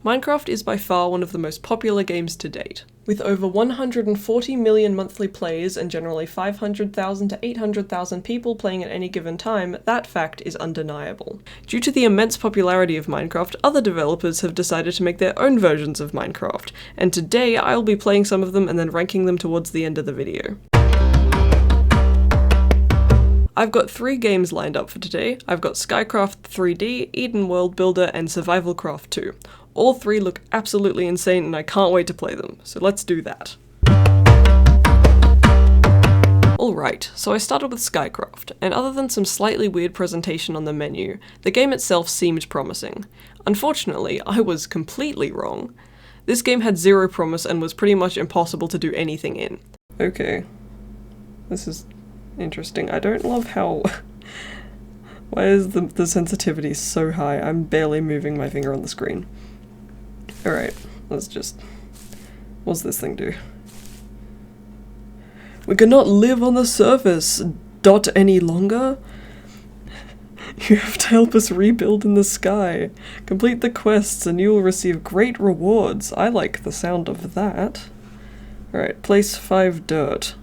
Minecraft is by far one of the most popular games to date. With over 140 million monthly players and generally 500,000 to 800,000 people playing at any given time, that fact is undeniable. Due to the immense popularity of Minecraft, other developers have decided to make their own versions of Minecraft, and today I'll be playing some of them and then ranking them towards the end of the video. I've got 3 games lined up for today. I've got Skycraft 3D, Eden World Builder, and Survivalcraft 2. All 3 look absolutely insane and I can't wait to play them, so let's do that. Alright, so I started with Skycraft, and other than some slightly weird presentation on the menu, the game itself seemed promising. Unfortunately, I was completely wrong. This game had zero promise and was pretty much impossible to do anything in. Okay, this is interesting. I don't love how... Why is the sensitivity so high? I'm barely moving my finger on the screen. Alright, let's just... What's this thing do? We cannot live on the surface, any longer? You have to help us rebuild in the sky. Complete the quests and you will receive great rewards. I like the sound of that. Alright, place 5 dirt.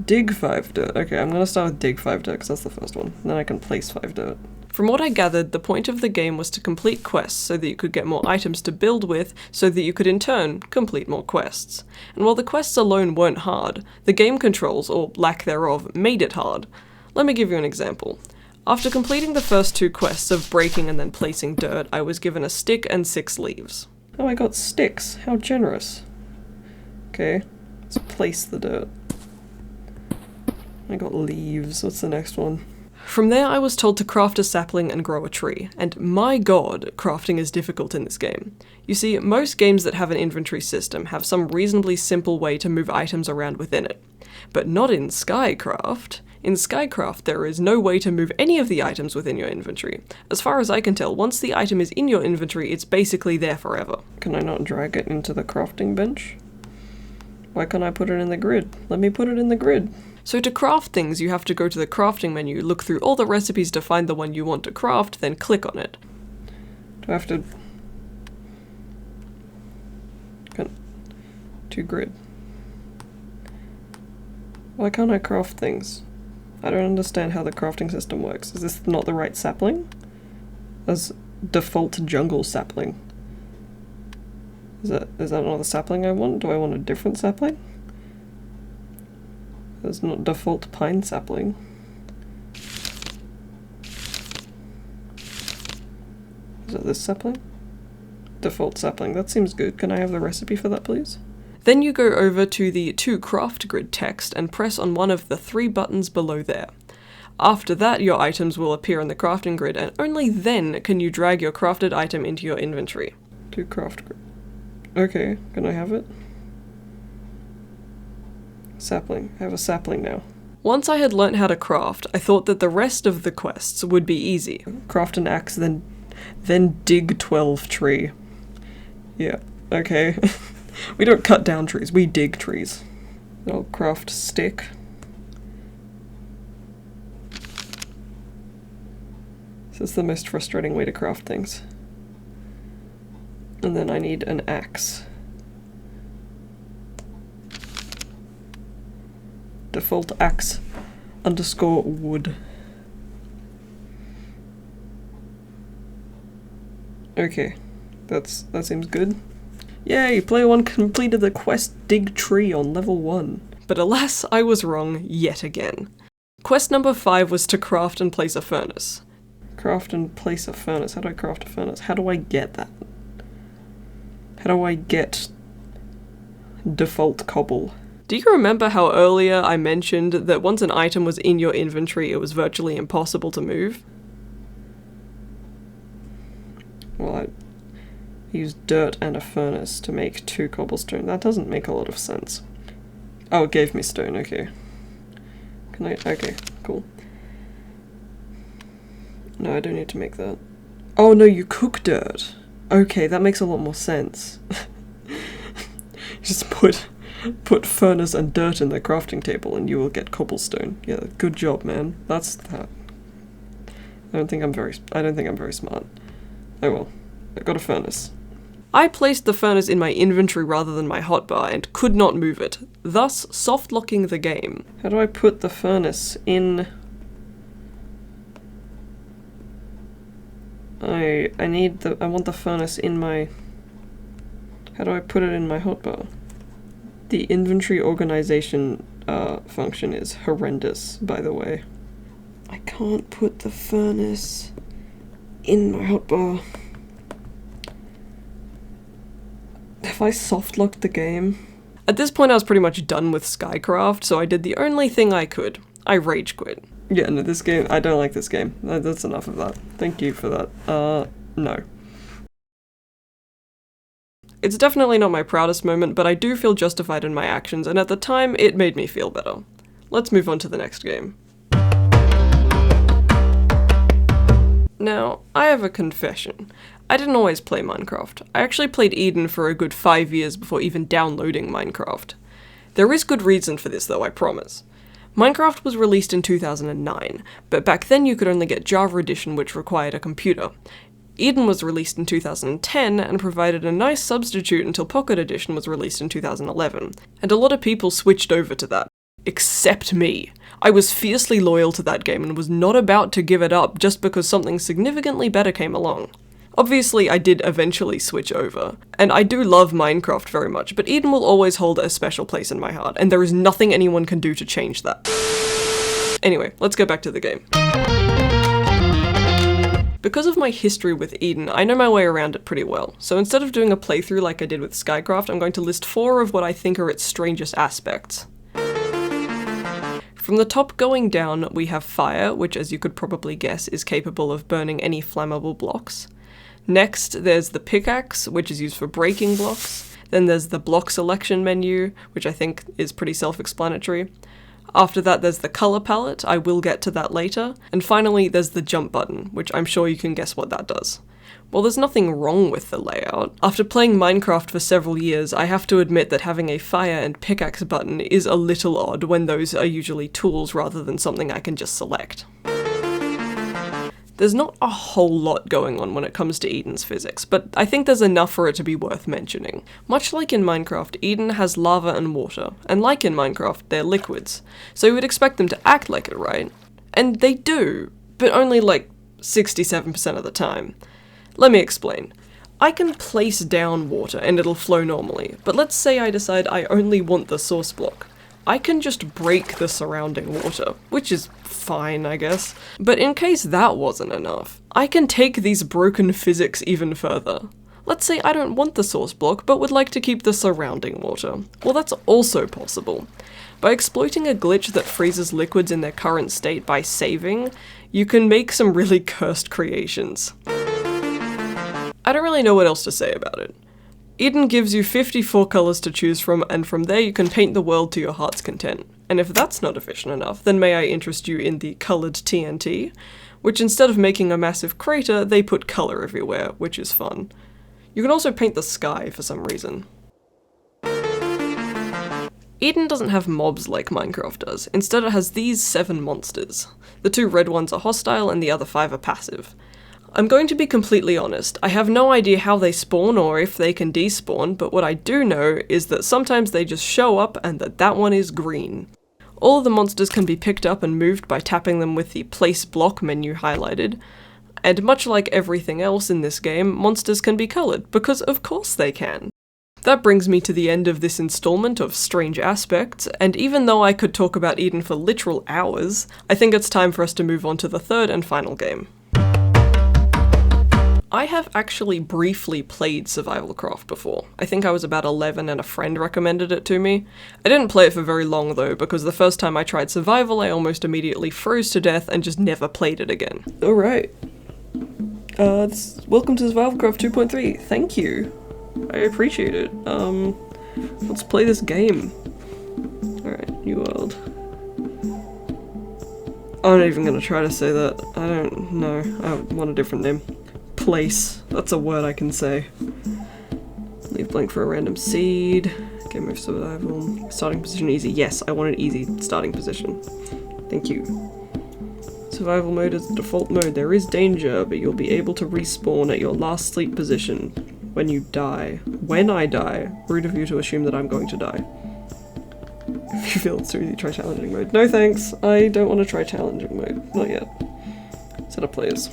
Dig 5 dirt. Okay, I'm gonna start with dig 5 dirt because that's the first one. Then I can place 5 dirt. From what I gathered, the point of the game was to complete quests so that you could get more items to build with, so that you could in turn complete more quests. And while the quests alone weren't hard, the game controls, or lack thereof, made it hard. Let me give you an example. After completing the first 2 quests of breaking and then placing dirt, I was given a stick and 6 leaves. Oh, I got sticks. How generous. Okay, let's place the dirt. I got leaves. What's the next one? From there I was told to craft a sapling and grow a tree, and my god, crafting is difficult in this game. You see, most games that have an inventory system have some reasonably simple way to move items around within it. But not in Skycraft. In Skycraft there is no way to move any of the items within your inventory. As far as I can tell, once the item is in your inventory, it's basically there forever. Can I not drag it into the crafting bench? Why can't I put it in the grid? Let me put it in the grid. So to craft things, you have to go to the crafting menu, look through all the recipes to find the one you want to craft, then click on it. Do I have to... To grid. Why can't I craft things? I don't understand how the crafting system works. Is this not the right sapling? As default jungle sapling. Is that not the sapling I want? Do I want a different sapling? That's not default pine sapling. Is that this sapling? Default sapling. That seems good. Can I have the recipe for that, please? Then you go over to the To Craft Grid text and press on one of the 3 buttons below there. After that, your items will appear in the crafting grid, and only then can you drag your crafted item into your inventory. To Craft Grid. Okay, can I have it? Sapling. I have a sapling now. Once I had learnt how to craft, I thought that the rest of the quests would be easy. Craft an axe, then dig 12 tree. Yeah, okay. We don't cut down trees, we dig trees. I'll craft stick. This is the most frustrating way to craft things. And then I need an axe. Default axe _ wood. Okay, that seems good. Yay, player 1 completed the quest Dig Tree on level 1. But alas, I was wrong yet again. Quest number 5 was to craft and place a furnace. Craft and place a furnace. How do I craft a furnace? How do I get that? How do I get default cobble? Do you remember how earlier I mentioned that once an item was in your inventory, it was virtually impossible to move? Well, I used dirt and a furnace to make 2 cobblestone. That doesn't make a lot of sense. Oh, it gave me stone, okay. Can I? Okay, cool. No, I don't need to make that. Oh no, you cook dirt. Okay, that makes a lot more sense. Just put furnace and dirt in the crafting table and you will get cobblestone. Yeah, good job, man. That's that. I don't think I'm very smart. Oh well. I got a furnace. I placed the furnace in my inventory rather than my hotbar and could not move it, thus soft-locking the game. How do I put the furnace in... I want the furnace in my... How do I put it in my hotbar? The inventory organization function is horrendous, by the way. I can't put the furnace in my hotbar. Have I soft-locked the game? At this point I was pretty much done with Skycraft, so I did the only thing I could. I rage quit. Yeah, no, this game, I don't like this game. That's enough of that. Thank you for that. No. It's definitely not my proudest moment, but I do feel justified in my actions, and at the time, it made me feel better. Let's move on to the next game. Now, I have a confession. I didn't always play Minecraft. I actually played Eden for a good 5 years before even downloading Minecraft. There is good reason for this though, I promise. Minecraft was released in 2009, but back then you could only get Java Edition, which required a computer. Eden was released in 2010 and provided a nice substitute until Pocket Edition was released in 2011, and a lot of people switched over to that. Except me. I was fiercely loyal to that game and was not about to give it up just because something significantly better came along. Obviously, I did eventually switch over, and I do love Minecraft very much, but Eden will always hold a special place in my heart, and there is nothing anyone can do to change that. Anyway, let's go back to the game. Because of my history with Eden, I know my way around it pretty well, so instead of doing a playthrough like I did with Skycraft, I'm going to list 4 of what I think are its strangest aspects. From the top going down, we have fire, which as you could probably guess is capable of burning any flammable blocks. Next, there's the pickaxe, which is used for breaking blocks. Then there's the block selection menu, which I think is pretty self-explanatory. After that, there's the color palette, I will get to that later. And finally, there's the jump button, which I'm sure you can guess what that does. Well, there's nothing wrong with the layout. After playing Minecraft for several years, I have to admit that having a fire and pickaxe button is a little odd when those are usually tools rather than something I can just select. There's not a whole lot going on when it comes to Eden's physics, but I think there's enough for it to be worth mentioning. Much like in Minecraft, Eden has lava and water, and like in Minecraft, they're liquids, so you would expect them to act like it, right? And they do, but only like 67% of the time. Let me explain. I can place down water and it'll flow normally, but let's say I decide I only want the source block. I can just break the surrounding water, which is fine, I guess. But in case that wasn't enough, I can take these broken physics even further. Let's say I don't want the source block, but would like to keep the surrounding water. Well, that's also possible. By exploiting a glitch that freezes liquids in their current state by saving, you can make some really cursed creations. I don't really know what else to say about it. Eden gives you 54 colours to choose from, and from there you can paint the world to your heart's content. And if that's not efficient enough, then may I interest you in the coloured TNT, which instead of making a massive crater, they put colour everywhere, which is fun. You can also paint the sky for some reason. Eden doesn't have mobs like Minecraft does, instead it has these 7 monsters. The 2 red ones are hostile and the other 5 are passive. I'm going to be completely honest, I have no idea how they spawn or if they can despawn, but what I do know is that sometimes they just show up and that one is green. All of the monsters can be picked up and moved by tapping them with the place block menu highlighted, and much like everything else in this game, monsters can be coloured, because of course they can. That brings me to the end of this installment of Strange Aspects, and even though I could talk about Eden for literal hours, I think it's time for us to move on to the third and final game. I have actually briefly played Survivalcraft before. I think I was about 11 and a friend recommended it to me. I didn't play it for very long though, because the first time I tried survival I almost immediately froze to death and just never played it again. Alright. Welcome to Survivalcraft 2.3. Thank you. I appreciate it. Let's play this game. Alright, new world. I'm not even gonna try to say that. I don't know. I want a different name. Place. That's a word I can say. Leave blank for a random seed. Game of survival. Starting position easy. Yes, I want an easy starting position. Thank you. Survival mode is the default mode. There is danger, but you'll be able to respawn at your last sleep position when you die. When I die. Rude of you to assume that I'm going to die. If you feel it's too easy, try challenging mode. No thanks, I don't want to try challenging mode. Not yet. Set up players.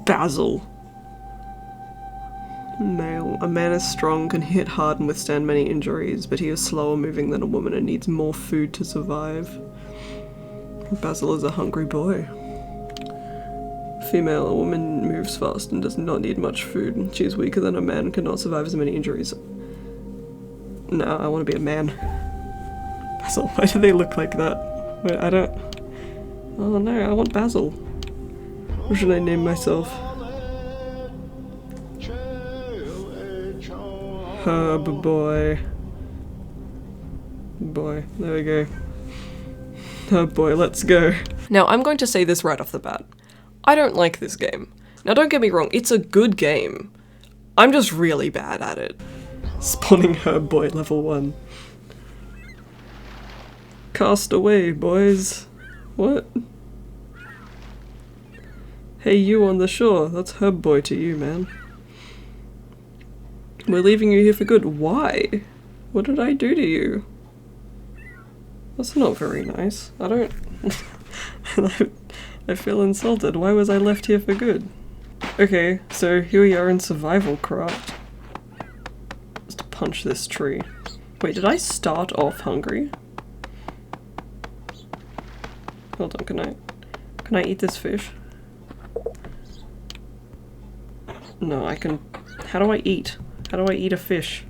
Basil. Male. A man is strong, can hit hard and withstand many injuries, but he is slower moving than a woman and needs more food to survive. Basil is a hungry boy. Female. A woman moves fast and does not need much food. She is weaker than a man, cannot survive as many injuries. No, I want to be a man. Basil, why do they look like that? Wait, I don't... Oh no, I want Basil. What should I name myself? Herb boy. Boy, there we go. Herb boy, let's go. Now, I'm going to say this right off the bat. I don't like this game. Now, don't get me wrong, it's a good game. I'm just really bad at it. Spawning Herb boy level 1. Cast away, boys. What? Hey, you on the shore. That's Herb boy to you, man. We're leaving you here for good. Why? What did I do to you? That's not very nice. I don't... I feel insulted. Why was I left here for good? Okay, so here we are in survival craft. Let's punch this tree. Wait, did I start off hungry? Hold on, can I eat this fish? No, I can... How do I eat? How do I eat a fish?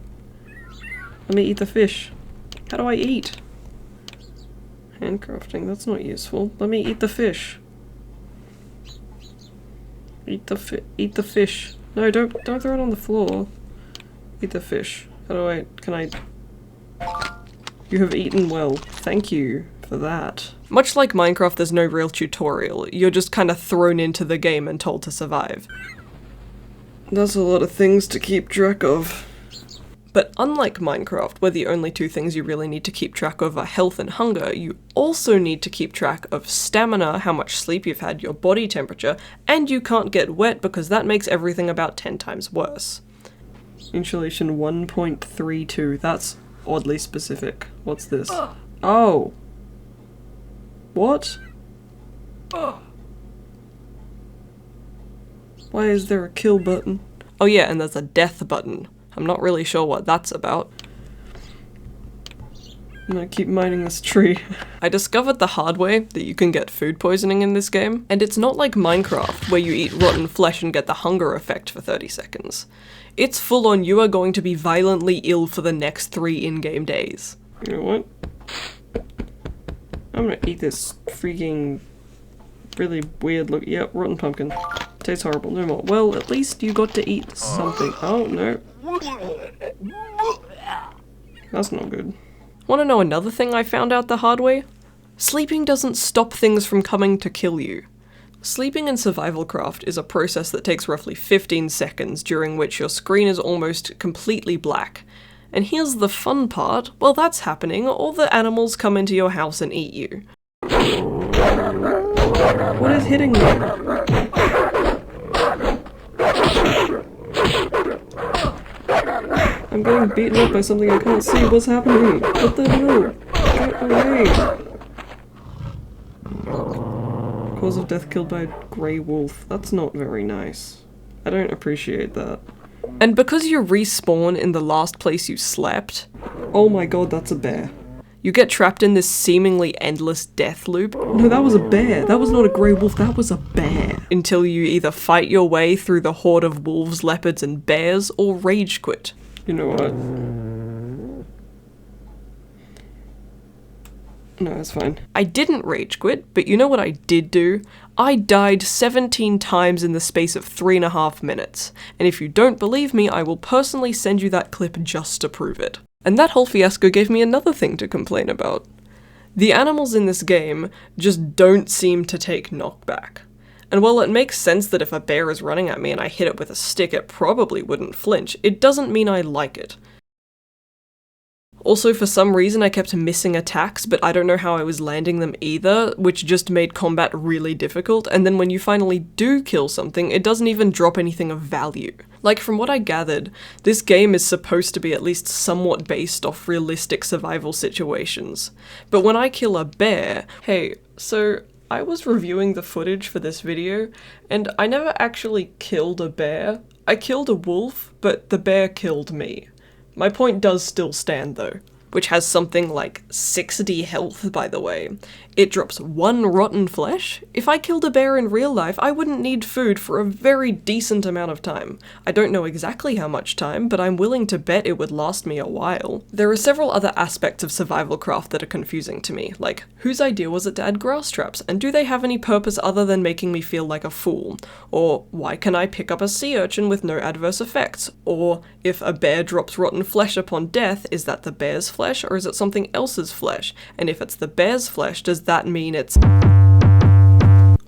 Let me eat the fish. How do I eat? Handcrafting, that's not useful. Let me eat the fish. Eat the fish. No, don't throw it on the floor. Eat the fish. How do I... Can I... You have eaten well. Thank you for that. Much like Minecraft, there's no real tutorial. You're just kind of thrown into the game and told to survive. That's a lot of things to keep track of. But unlike Minecraft, where the only two things you really need to keep track of are health and hunger, you also need to keep track of stamina, how much sleep you've had, your body temperature, and you can't get wet because that makes everything about 10 times worse. Insulation 1.32, that's oddly specific. What's this? Oh! What? Why is there a kill button? Oh yeah, and there's a death button. I'm not really sure what that's about. I'm gonna keep mining this tree. I discovered the hard way that you can get food poisoning in this game, and it's not like Minecraft, where you eat rotten flesh and get the hunger effect for 30 seconds. It's full on, you are going to be violently ill for the next 3 in-game days. You know what? I'm gonna eat this freaking really weird look. Yep, rotten pumpkin. Tastes horrible, no more. Well, at least you got to eat something. Oh, no. That's not good. Wanna know another thing I found out the hard way? Sleeping doesn't stop things from coming to kill you. Sleeping in Survival Craft is a process that takes roughly 15 seconds, during which your screen is almost completely black. And here's the fun part, while that's happening, all the animals come into your house and eat you. What is hitting me? I'm getting beaten up by something I can't see. What's happening? What the hell? Get away! Cause of death killed by a grey wolf. That's not very nice. I don't appreciate that. And because you respawn in the last place you slept... Oh my god, that's a bear. You get trapped in this seemingly endless death loop. No, that was a bear. That was not a grey wolf, that was a bear. Until you either fight your way through the horde of wolves, leopards, and bears, or rage quit. You know what? No, it's fine. I didn't rage quit, but you know what I did do? I died 17 times in the space of 3.5 minutes. And if you don't believe me, I will personally send you that clip just to prove it. And that whole fiasco gave me another thing to complain about. The animals in this game just don't seem to take knockback. And while it makes sense that if a bear is running at me and I hit it with a stick, it probably wouldn't flinch, it doesn't mean I like it. Also, for some reason I kept missing attacks, but I don't know how I was landing them either, which just made combat really difficult, and then when you finally do kill something, it doesn't even drop anything of value. Like, from what I gathered, this game is supposed to be at least somewhat based off realistic survival situations. But when I kill a bear... Hey, so I was reviewing the footage for this video, and I never actually killed a bear. I killed a wolf, but the bear killed me. My point does still stand though, which has something like 60 health, by the way. It drops 1 rotten flesh. If I killed a bear in real life, I wouldn't need food for a very decent amount of time. I don't know exactly how much time, but I'm willing to bet it would last me a while. There are several other aspects of survival craft that are confusing to me, like whose idea was it to add grass traps, and do they have any purpose other than making me feel like a fool? Or why can I pick up a sea urchin with no adverse effects? Or if a bear drops rotten flesh upon death, is that the bear's flesh or is it something else's flesh? And if it's the bear's flesh, does that mean it's...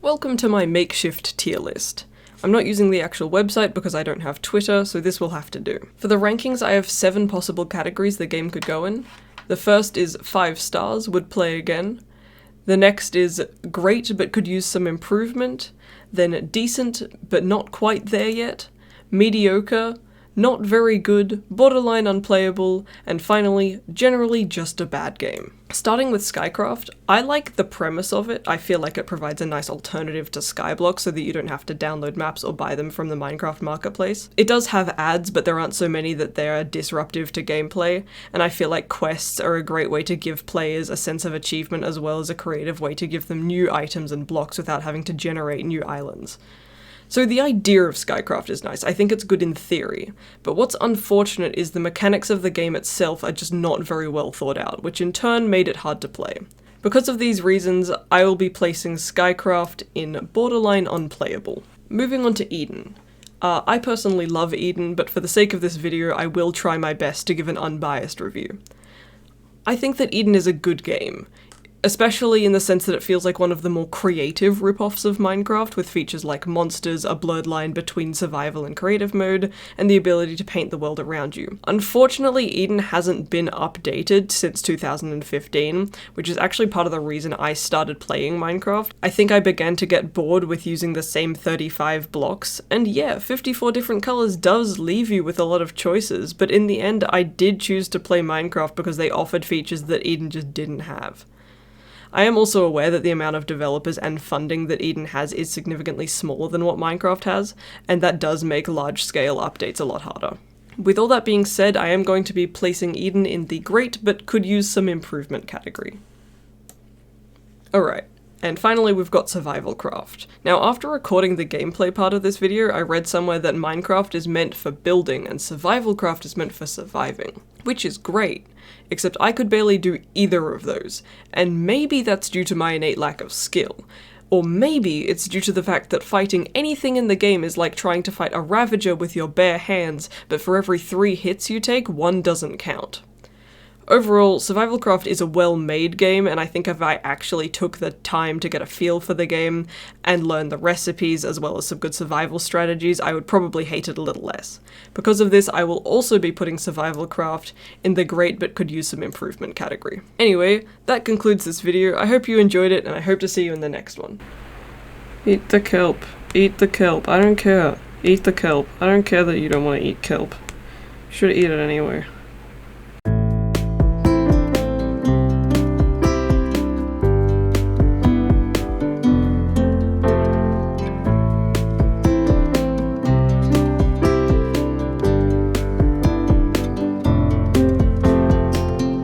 Welcome to my makeshift tier list. I'm not using the actual website because I don't have Twitter, so this will have to do. For the rankings, I have 7 possible categories the game could go in. The first is 5 stars, would play again. The next is great but could use some improvement. Then decent but not quite there yet. Mediocre. Not very good, borderline unplayable, and finally, generally just a bad game. Starting with Skycraft, I like the premise of it. I feel like it provides a nice alternative to Skyblock so that you don't have to download maps or buy them from the Minecraft marketplace. It does have ads, but there aren't so many that they're disruptive to gameplay, and I feel like quests are a great way to give players a sense of achievement as well as a creative way to give them new items and blocks without having to generate new islands. So the idea of Skycraft is nice, I think it's good in theory, but what's unfortunate is the mechanics of the game itself are just not very well thought out, which in turn made it hard to play. Because of these reasons, I will be placing Skycraft in borderline unplayable. Moving on to Eden. I personally love Eden, but for the sake of this video I will try my best to give an unbiased review. I think that Eden is a good game. Especially in the sense that it feels like one of the more creative rip-offs of Minecraft, with features like monsters, a blurred line between survival and creative mode, and the ability to paint the world around you. Unfortunately, Eden hasn't been updated since 2015, which is actually part of the reason I started playing Minecraft. I think I began to get bored with using the same 35 blocks, and yeah, 54 different colors does leave you with a lot of choices, but in the end I did choose to play Minecraft because they offered features that Eden just didn't have. I am also aware that the amount of developers and funding that Eden has is significantly smaller than what Minecraft has, and that does make large-scale updates a lot harder. With all that being said, I am going to be placing Eden in the great but could use some improvement category. Alright, and finally we've got Survival Craft. Now after recording the gameplay part of this video, I read somewhere that Minecraft is meant for building and Survival Craft is meant for surviving, which is great. Except I could barely do either of those, and maybe that's due to my innate lack of skill. Or maybe it's due to the fact that fighting anything in the game is like trying to fight a Ravager with your bare hands, but for every 3 hits you take, 1 doesn't count. Overall, Survival Craft is a well-made game, and I think if I actually took the time to get a feel for the game and learn the recipes as well as some good survival strategies, I would probably hate it a little less. Because of this, I will also be putting Survival Craft in the great but could use some improvement category. Anyway, that concludes this video. I hope you enjoyed it, and I hope to see you in the next one. Eat the kelp. Eat the kelp. I don't care. Eat the kelp. I don't care that you don't want to eat kelp. You should eat it anyway.